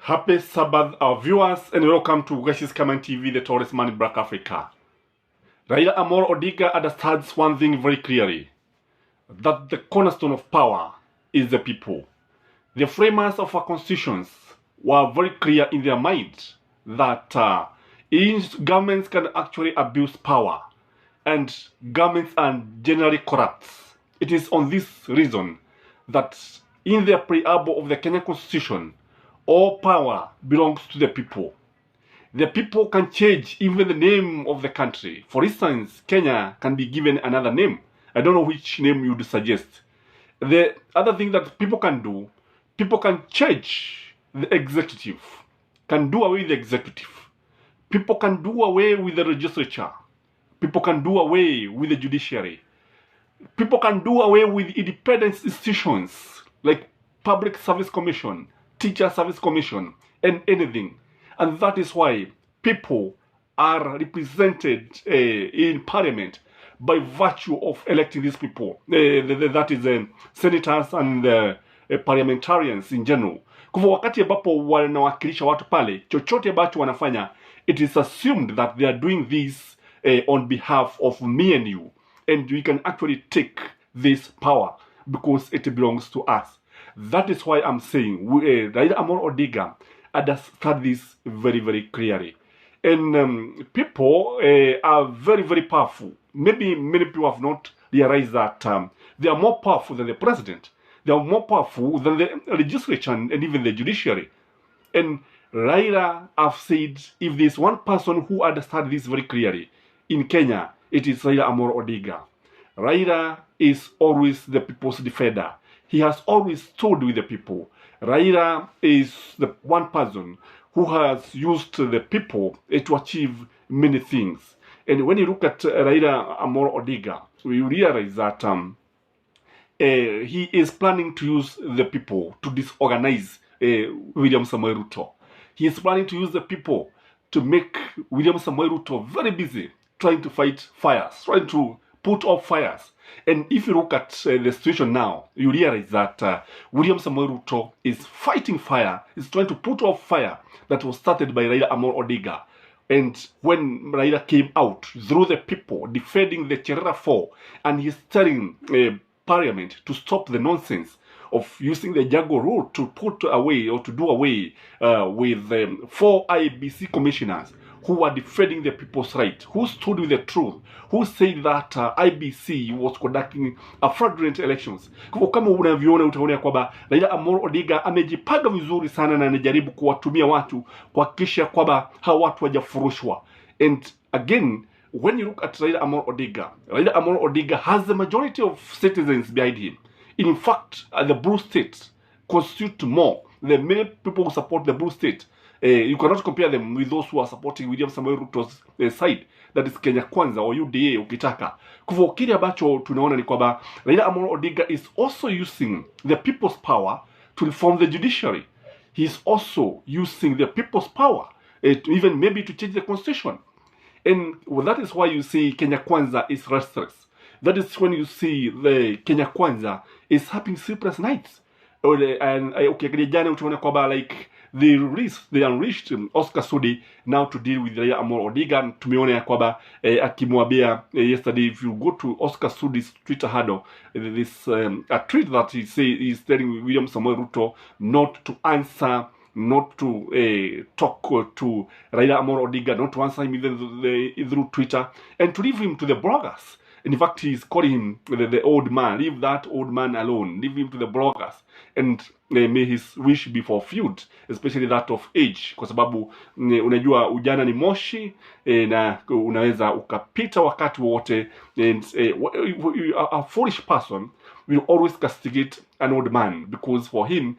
Happy Sabbath, our viewers, and welcome to Raila'S Command TV, the tallest man in Black Africa. Raila Amolo Odinga understands one thing very clearly, that the cornerstone of power is the people. The framers of our constitutions were very clear in their mind that governments can actually abuse power, and governments are generally corrupt. It is on this reason that in the preamble of the Kenyan Constitution, all power belongs to the people. The people can change even the name of the country. For instance, Kenya can be given another name. I don't know which name you would suggest. The other thing that people can do, people can change the executive, can do away with the executive. People can do away with the legislature. People can do away with the judiciary. People can do away with independent institutions like Public Service Commission, Teacher Service Commission, and anything. And that is why people are represented in parliament by virtue of electing these people. That is senators and parliamentarians in general. Kwa wakati ambapo wanawakilisha watu pale, chochote ambacho wanafanya, it is assumed that they are doing this on behalf of me and you. And we can actually take this power because it belongs to us. That is why I'm saying Raila Amolo Odinga understand this very, very clearly. And people are very, very powerful. Maybe many people have not realized that they are more powerful than the president. They are more powerful than the legislature and even the judiciary. And Raila have said, if there's one person who understands this very clearly in Kenya, it is Raila Amolo Odinga. Raila is always the people's defender. He has always stood with the people. Raila is the one person who has used the people to achieve many things. And when you look at Raila Amolo Odinga, you realize that he is planning to use the people to disorganize William Samoei Ruto. He is planning to use the people to make William Samoei Ruto very busy trying to fight fires, trying to put off fires. And if you look at the situation now, you realize that William Samoei Ruto is fighting fire, is trying to put off fire that was started by Raila Amolo Odinga. And when Raila came out through the people defending the Cherera 4, and he's telling Parliament to stop the nonsense of using the Jago rule to put away or to do away with 4 IBC commissioners who are defending the people's right, who stood with the truth, who said that IBC was conducting a fraudulent elections. Kwa kama unavyoona utaona kwamba Raila Amolo Odinga amejipanga vizuri sana na anajaribu kuwatumia watu kuhakikisha kwamba hawa watu hawajafurushwa. And again, when you look at Raila Amolo Odinga has the majority of citizens behind him. In fact, the blue state constitute more. The many people who support the blue state. You cannot compare them with those who are supporting William Samoei Ruto's side, that is Kenya Kwanza or UDA ukitaka. Kwa kile ambacho tunaona ni kwamba Raila Amolo Odinga is also using the people's power to reform the judiciary. He is also using the people's power to even maybe to change the constitution. And that is why you see Kenya Kwanza is restless. That is when you see the Kenya Kwanza is having sleepless nights. And ukiangalia jana utaona kwamba like they unleashed Oscar Sudi now to deal with Raila Amolo Odinga. Tumeona ya kwamba akimwambia yesterday, if you go to Oscar Sudi's Twitter handle, this a tweet that he say is telling William Samoei Ruto not to answer, not to talk to Raila Amolo Odinga, not to answer him even through Twitter, and to leave him to the bloggers. In fact, he's calling him the old man. Leave that old man alone. Leave him to the bloggers. And may his wish be fulfilled, especially that of age. Kwa sababu unajua ujana ni moshi na unaweza ukapita wakati wote. And a foolish person will always castigate an old man, because for him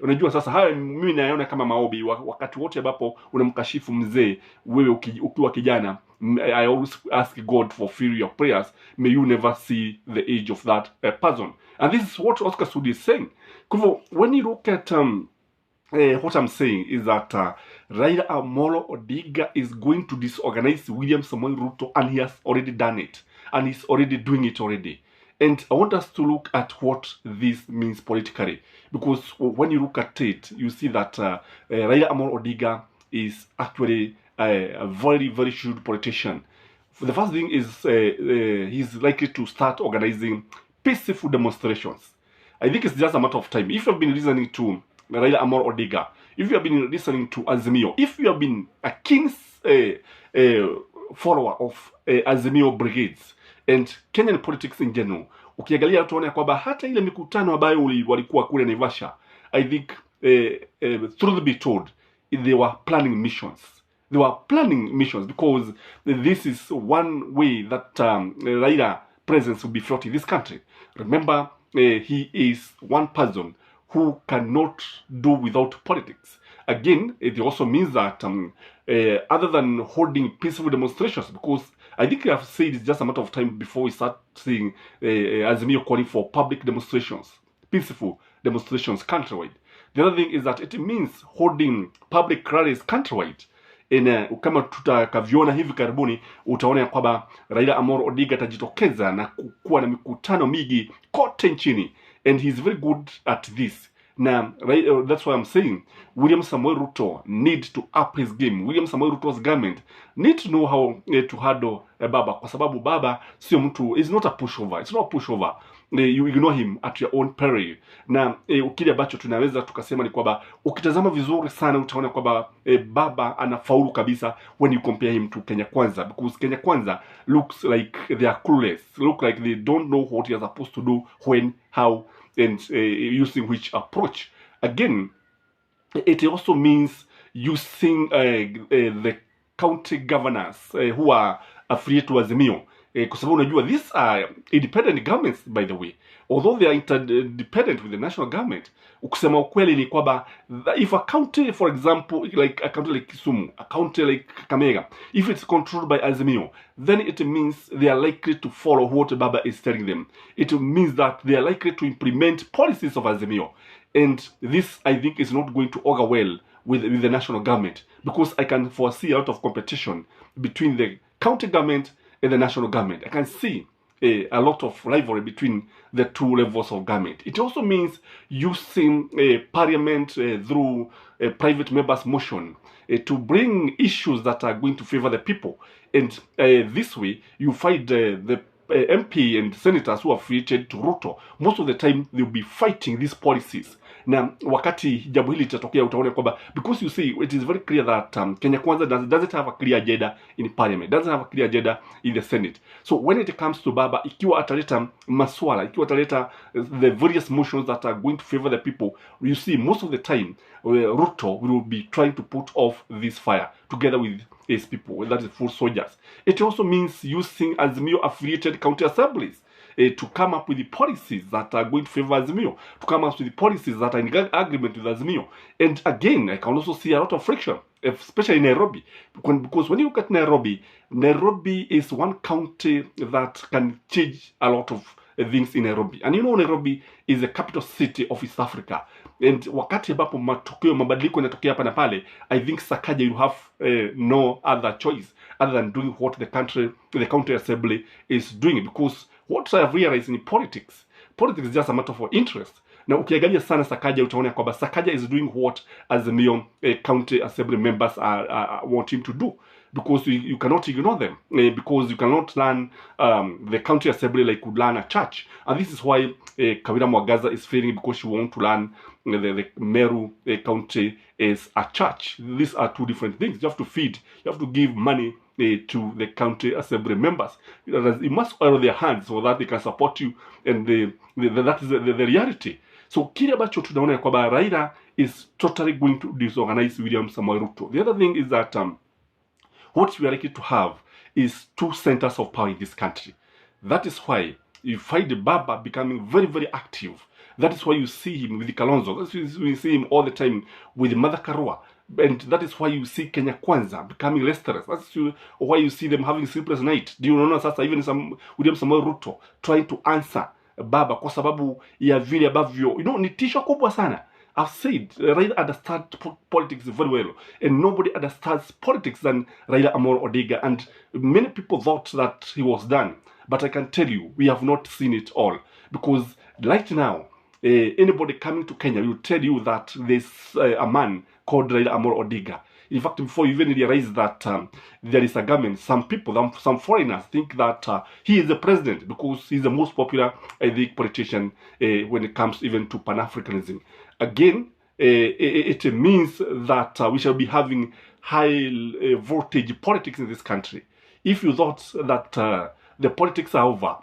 unajua sasa haya mimi naona kama maobi wakati wote ambapo unamkashifu mzee wewe ukiwa kijana. I always ask God to fulfill your prayers. May you never see the age of that person. And this is what Oscar Sudi is saying. When you look at what I'm saying is that Raila Amolo Odinga is going to disorganize William Samoei Ruto, and he has already done it. And he's already doing it already. And I want us to look at what this means politically. because when you look at it, you see that Raila Amolo Odinga is actually a very, very shrewd politician. The first thing is he's likely to start organizing peaceful demonstrations. I think it's just a matter of time. If you've been listening to Raila Amolo Odinga, if you have been listening to Azimio, if you have been a keen follower of Azimio brigades and Kenyan politics in general, ukiangalia utaona kwamba hata ile mikutano ambayo walikuwa kule Naivasha, I think truth be told, they were planning missions. They were planning missions because this is one way that Raila presence will be felt in this country. Remember, he is one person who cannot do without politics. Again, it also means that other than holding peaceful demonstrations, because I think I've said it's just a matter of time before we start seeing Azimio calling for public demonstrations, peaceful demonstrations countrywide. The other thing is that it means holding public rallies countrywide. Kama tutakavyoona hivi karibuni, utaona ya kwamba Raila Amolo Odinga atajitokeza na kuwa na mikutano mingi kote nchini, and he's very good at this. Now, that's why I'm saying William Samoei Ruto need to up his game. William Samoei Ruto's government need to know how to handle Baba, kwa sababu Baba sio mtu, is not a pushover. It's not a pushover. You ignore him at your own peril. Na ukile ambacho tunaweza tukasema ni kwamba ukitazama vizuri sana utaona kwamba Baba anafaulu kabisa when you compare him to Kenya Kwanza, because Kenya Kwanza looks like they are clueless, look like they don't know what they are supposed to do, when, how, and using which approach. Again, it also means using the county governors who are affiliated to Azimio. Kwa sababu unajua, these are independent governments, by the way, although they are interdependent with the national government. Ukisema ukweli ni kwamba if a county, for example, like a county like Kisumu, a county like Kakamega, if it's controlled by Azimio, then it means they are likely to follow what Baba is telling them. It means that they are likely to implement policies of Azimio, and this, I think, is not going to augur well with the national government, because I can foresee a lot of competition between the county government and the national government. I can see a lot of rivalry between the two levels of government. It also means using parliament through private members' motion to bring issues that are going to favor the people. And this way, you find the MP and senators who are affiliated to Ruto, most of the time they'll be fighting these policies. Na wakati jambo hili litatokea, utaona kwamba, because you see, it is very clear that Kenya Kwanza doesn't have a clear agenda in parliament, doesn't have a clear agenda in the Senate. So when it comes to Baba, ikiwa ataleta maswala, ikiwa ataleta the various motions that are going to favor the people, you see, most of the time Ruto will be trying to put off this fire together with his people, that is full soldiers. It also means using Azimio affiliated county assemblies to come up with the policies that are going to favor Azimio, to come up with the policies that are in agreement with Azimio. And again, I can also see a lot of friction, especially in Nairobi, because when you look at Nairobi, Nairobi is one county that can change a lot of things in Nairobi. And you know, Nairobi is the capital city of East Africa. And wakati ambapo matukio mabadiliko yanatokea hapa na pale, I think Sakaja will have no other choice other than doing what the county assembly is doing, because what I have realized in politics is just a matter of interest. Na ukiangalia sana Sakaja, utaona kwamba Sakaja is doing what Azimio county assembly members want him to do, because you cannot ignore them, because you cannot learn the county assembly like you learn a church. And this is why Kawira Mwagaza is failing, because she wants to learn the Meru county is a church. These are two different things. You have to feed, you have to give money to the county assembly members. You must oil their hands so that they can support you, and that is the reality. So kile ambacho tunaona kwamba Raila is totally going to disorganize William Samoei Ruto. The other thing is that what we are likely to have is two centers of power in this country. That is why you find Baba becoming very, very active. That is why you see him with Kalonzo. That's why you see him all the time with Mother Karua. And that is why you see Kenya Kwanza becoming restless. That's why you see them having sleepless night. Do you know sasa even William Samoei Ruto trying to answer Baba kwa sababu ya vile ambavyo, ni tisho kubwa sana. I've said Raila understands politics very well, and nobody understands politics than Raila Amolo Odinga, and many people thought that he was done, but I can tell you we have not seen it all, because right now anybody coming to Kenya will tell you that there's a man called Raila Amolo Odinga. In fact, before you even realize that there is a government, some people, some foreigners think that he is the president because he's the most popular, I think, politician when it comes even to Pan-Africanism. Again, it means that we shall be having high voltage politics in this country. If you thought that the politics are over,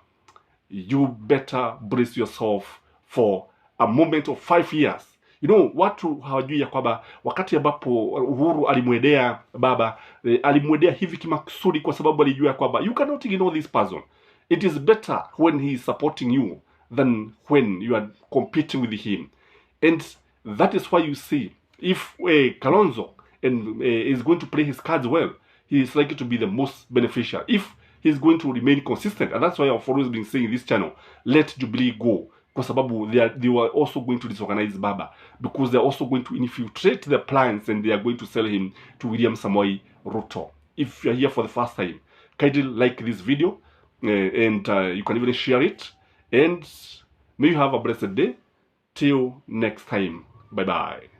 you better brace yourself for a moment of 5 years. You know, watu hawajui ya kwamba wakati ambapo Uhuru alimwendea baba, alimwendea hivi kimakusudi kwa sababu alijua kwamba you cannot ignore this person. It is better when he is supporting you than when you are competing with him. And that is why you see, if Kalonzo is going to play his cards well, he is likely to be the most beneficial. If he's going to remain consistent, and that's why I've always been saying in this channel, let Jubilee go. Kwa sababu they were also going to disorganize Baba, because they're also going to infiltrate the plans and they are going to sell him to William Samoei Ruto. If you're here for the first time, kindly like this video and you can even share it. And may you have a blessed day. Till next time. Bye bye.